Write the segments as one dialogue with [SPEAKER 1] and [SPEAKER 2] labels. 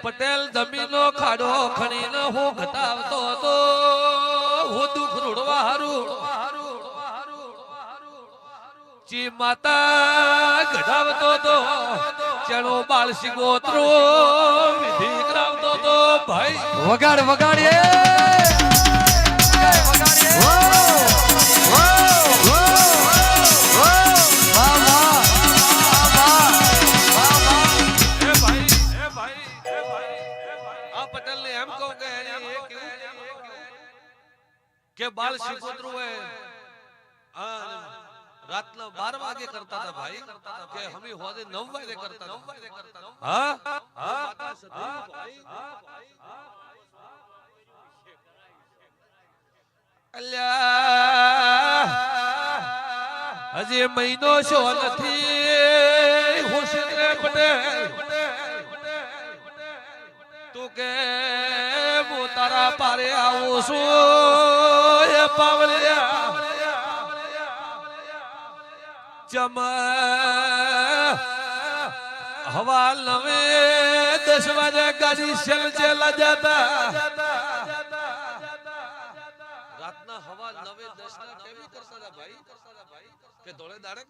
[SPEAKER 1] પટેલ જમીનો ખાડો ખણીને હું ઘટાવતો હતો હું દુઃખ રૂડવા હારું ચી માતા ઘટાવતો હતો ચણો બાળ સિગોતરો વિધિ કરાવતો હતો ભાઈ
[SPEAKER 2] વગાડ વગાડીએ
[SPEAKER 1] કે બાળ સિકોતરું હોય રાતના 12 વાગે કરતા હતા ભાઈ કે હમી હોદે 9 વાગે કરતા હા અલ્યા હજી મહિનો શો નથી હુસેન પટેલ તું કે હું તારા પારે આવું છું એ પાવલિયા ચમ હવા 9-10 વાગે ગાડી સેલ ચેલા જતા રાતના હવા 9-10 ના કેવી કરતા હતા ભાઈ કે ધોળે દાડે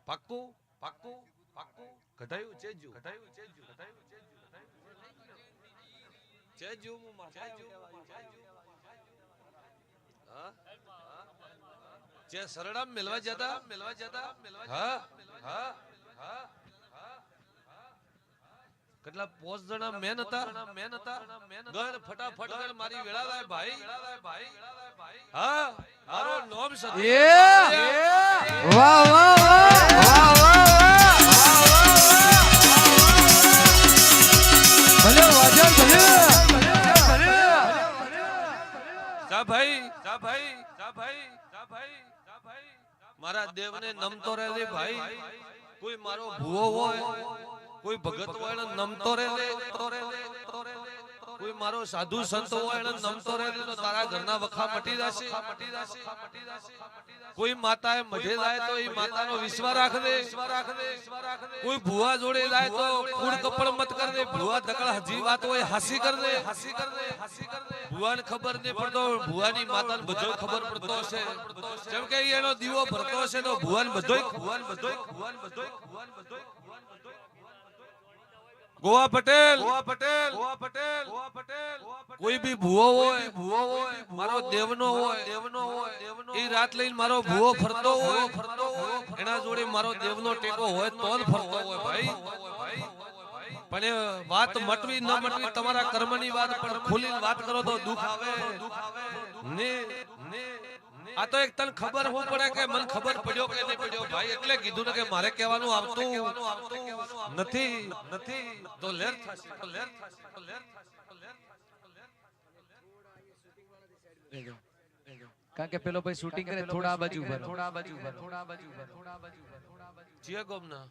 [SPEAKER 1] પાક્કું કઢાયું ચેજુ હું હા જે સરડામ મિલવા જતા હા કેટલા 5 જણા મેન હતા ગણ ફટાફટ ગણ મારી વેળા લાય ભાઈ હા મારો નામ સતી
[SPEAKER 2] વાહ વાહ ભલે વાજન ભલે
[SPEAKER 1] જા ભાઈ મારા દેવને નમતો રહેજે ભાઈ કોઈ મારો ભૂવો હોય કોઈ ભગત હોય ને નમતો રહેજે કોઈ મારો સાધુ સંત હોય ને નમતો રહેજે તો તારા ઘરના વખા મટી જશે કોઈ માતાએ મઢે જાય તો એ માતાનો વિશ્વાસ રાખજે કોઈ ભુવા જોડે જાય તો કુડ કપડ મત કરજે ભુવા દકળ હજી વાત હોય હાસી કરજે ભુવાને ખબર નહીં પડતો ભુવાની માતાને બધો ખબર પડતો છે જેમ કે એનો દીવો ભરતો છે તો ભુવાને બધોય ગોવા પટેલ કોઈ બી ભુવો હોય મારો દેવનો હોય એ રાત લઈને મારો ભુવો ફરતો હોય એના જોડે મારો દેવનો ટેકો હોય તો જ ફરતો હોય ભાઈ પણ એ વાત મટવી ન મટવી તમારા કર્મની વાત પણ ખુલીને વાત કરો તો દુઃખ આવે ને આ તો એક તને ખબર હું પડે કે મને ખબર પડ્યો કે નહીં પડ્યો ભાઈ એટલે કીધું ને કે મારે કહેવાનું આવતું નથી તો લેર થશે
[SPEAKER 2] કારણ કે પેલો ભાઈ શૂટિંગ કરે થોડા બાજુ પર
[SPEAKER 1] ચિયા ગોમના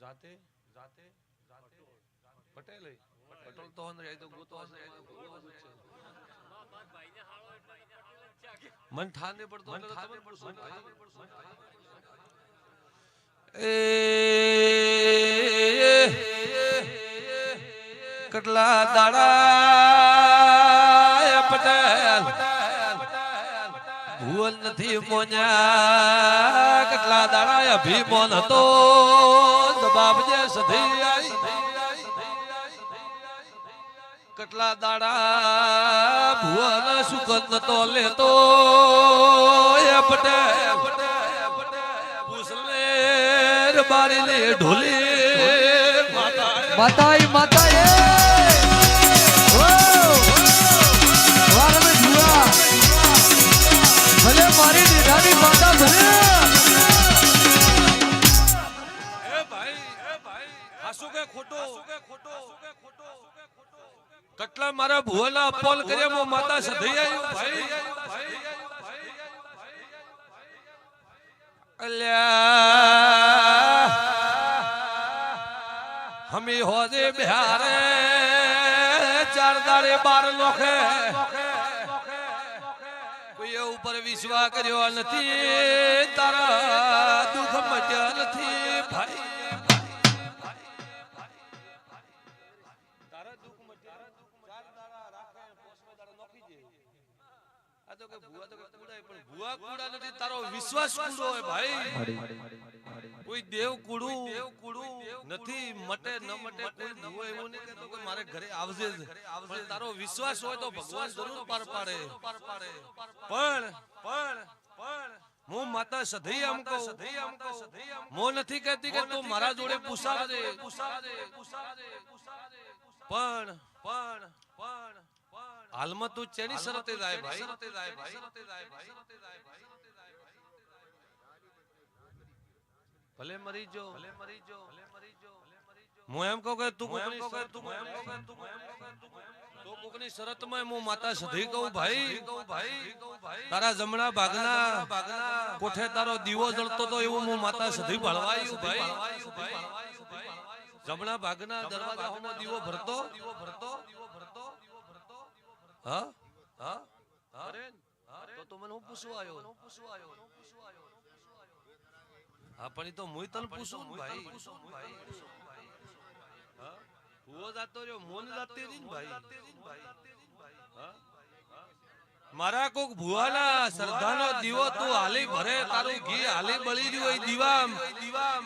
[SPEAKER 1] જાતે પટેલ તો મન ઠાને પડતો કેટલા દાડા પટેલ ભૂલ નથી મોન્યા કેટલા દાડા અભિમાન હતો જવાબ જે સધી આવી કેટલા દાડા ભુવન સુગંધ તો લેતો એ પટેલ પુસલે બારી લે ઢોલી
[SPEAKER 2] માતા ભલે મારી નિરાની માતા ભલે
[SPEAKER 1] ભાઈ હાસુ કે ખોટો કેટલા મારા ભુવાના અપોલ કર્યા મો માતા સધી આવ્યું ભાઈ અલ્યા હમી હોજે બિહારે 4 દાડે 12 લોખે કોઈ એવું ઉપર વિશ્વાસ કર્યો નથી તારા દુઃખ મટ્યા નથી ભાઈ તારા દુઃખ મટ્યા ચાર દાડા રાખે પોસમે દાડા નોખી દે આ તો કે ભુવા તો કે કુડાય પણ ભુવા કુડા નથી તારો વિશ્વાસ કુડો હોય ભાઈ કોઈ દેવ કુડું નથી મટે ન મટે કોઈ ભુવો એવું નહીં કહેતો કે મારે ઘરે આવજે જ પણ તારો વિશ્વાસ હોય તો ભગવાન જરૂર પાર પાડે પણ હું માતા સધી આમ કહું મો નથી કહેતી કે તું મારા જોડે પૂછાડે પણ હાલમાં તું ચેની શરતે જાય ભાઈ ભલે મરી જો હું એમ કહું કે તું કોકની શરતમાં હું માતા સધી કહું ભાઈ તારા જમણા ભાગના કોઠે તારો દીવો જળતો તો એવું હું માતા સધી ભળવાયું ભાઈ જમણા ભાગના દરવાજામાં દીવો ભરતો હા તો મને હું પૂછવા આવ્યો હા પણ તો મુઈ તને પૂછું ભાઈ ભૂવો જાતો રહ્યો મોન જાતી રહી ને ભાઈ મારા કોક ભુવાના શ્રદ્ધાનો દીવો તું હાલી ભરે તારું ઘી હાલી બળી રહ્યું હોય દીવામ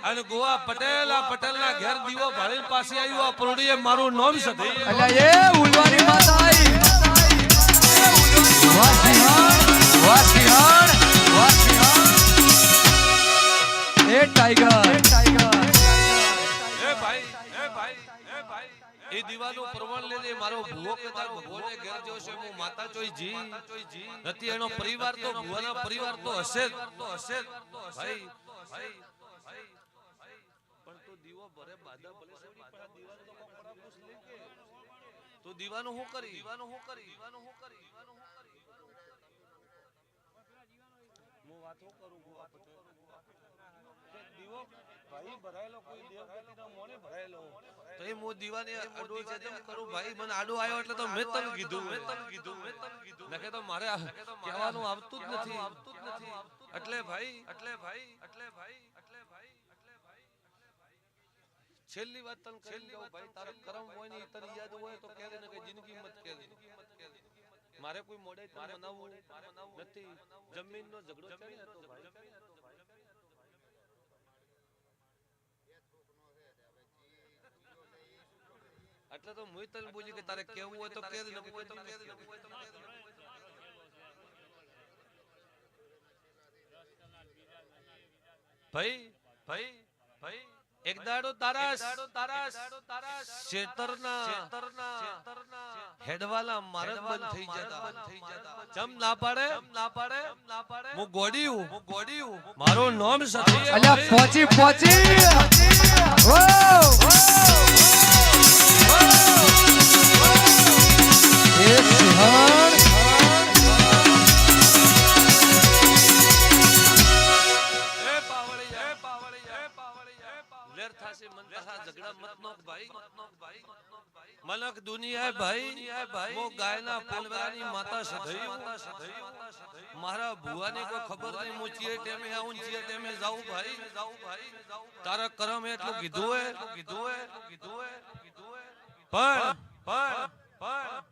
[SPEAKER 1] અને ગોવા પટેલના ઘેર દીવો ભાળીને પાસે આવ્યો આ પરોડીએ મારું નામ સધી
[SPEAKER 2] અલ્યા એ ઉલવાની માતા આઈ વાહ એ ટાઈગર
[SPEAKER 1] એ ભાઈ એ દીવાનો પ્રમાણ લેજે મારો ભુવો કદાચ ભગવાને ઘેર જો છે હું માતા ચોઈ જી નથી એનો પરિવાર તો ભુવાના પરિવાર તો હશે ભાઈ પણ તો દીવો ભરે બાદા ભલે સોડી પણ આ દીવાનો તો કોકડા પૂછ લે કે તો દીવાનો હું કરી હું વાતો કરું ગોવા પટેલ દીવો ભાઈ ભરાયેલો કોઈ દેવગતિના મોને ભરાયેલો તો એ મો દીવાને આડો છે તેમ કરું ભાઈ મને આડો આવ્યો એટલે તો મેં તને કીધું નકે તો મારે કહેવાનું આવતું જ નથી એટલે ભાઈ છેલ્લી વાત તને કરી દઉં ભાઈ તારા કરમ હોય ને તને યાદ હોય તો કહે દે ને કે જિંદગી મત કહે દે મારે કોઈ મોડે તને મનાવવું નથી જમીનનો ઝઘડો છે ને તો ભાઈ એટલે તો મુઈ તને બોલી કે તારે કેવું હોય તો કહે દે ને કોઈ તો કહે દે ભાઈ એક દાડો તારા શેતરના હેડવાલા મારત બંધ થઈ જતા જમ ના પાડે હું ગોડ્યું મારું નામ સધી
[SPEAKER 2] અલ્યા પહોંચી ઓ એ સિંહણ મલક દુનિયા ભાઈ મો ગાયના પોલવરાની માતા સધઈ મારા ભુવાને કોઈ ખબર નહીં હું ચીએ ટેમે આવું ચીએ ટેમે જાઉં ભાઈ તારા કરમ એટલું કીધું હે પણ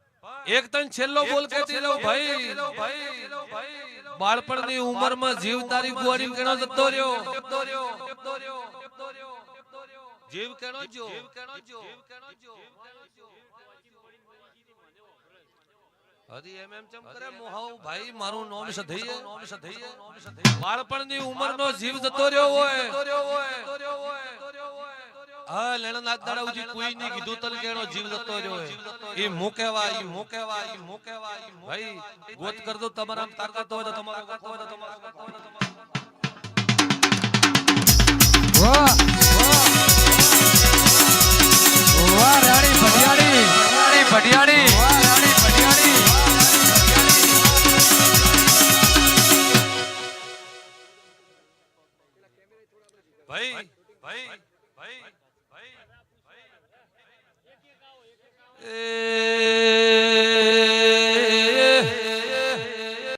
[SPEAKER 2] એક તન છેલ્લો બોલ કહેતી રહું ભાઈ બાળપણની ઉંમરમાં જીવ તારી ગોળી કેનો જતો રહ્યો જીવ કેનો જો હરી એમ ચમ કરે મોહાવ ભાઈ મારું નામ સધઈ બાળપણની ઉંમરનો જીવ જતો રહ્યો હોય હા લેણા નાથ દાડા ઉજી કોઈ ની કીધું તને કેનો જીવ જતો રહ્યો એ મો કહેવાય ભાઈ ગોત કર દો તમારા તાકાત હોય તો તમારો વાહ વાહ રાણી ભડિયાળી ભાઈ એ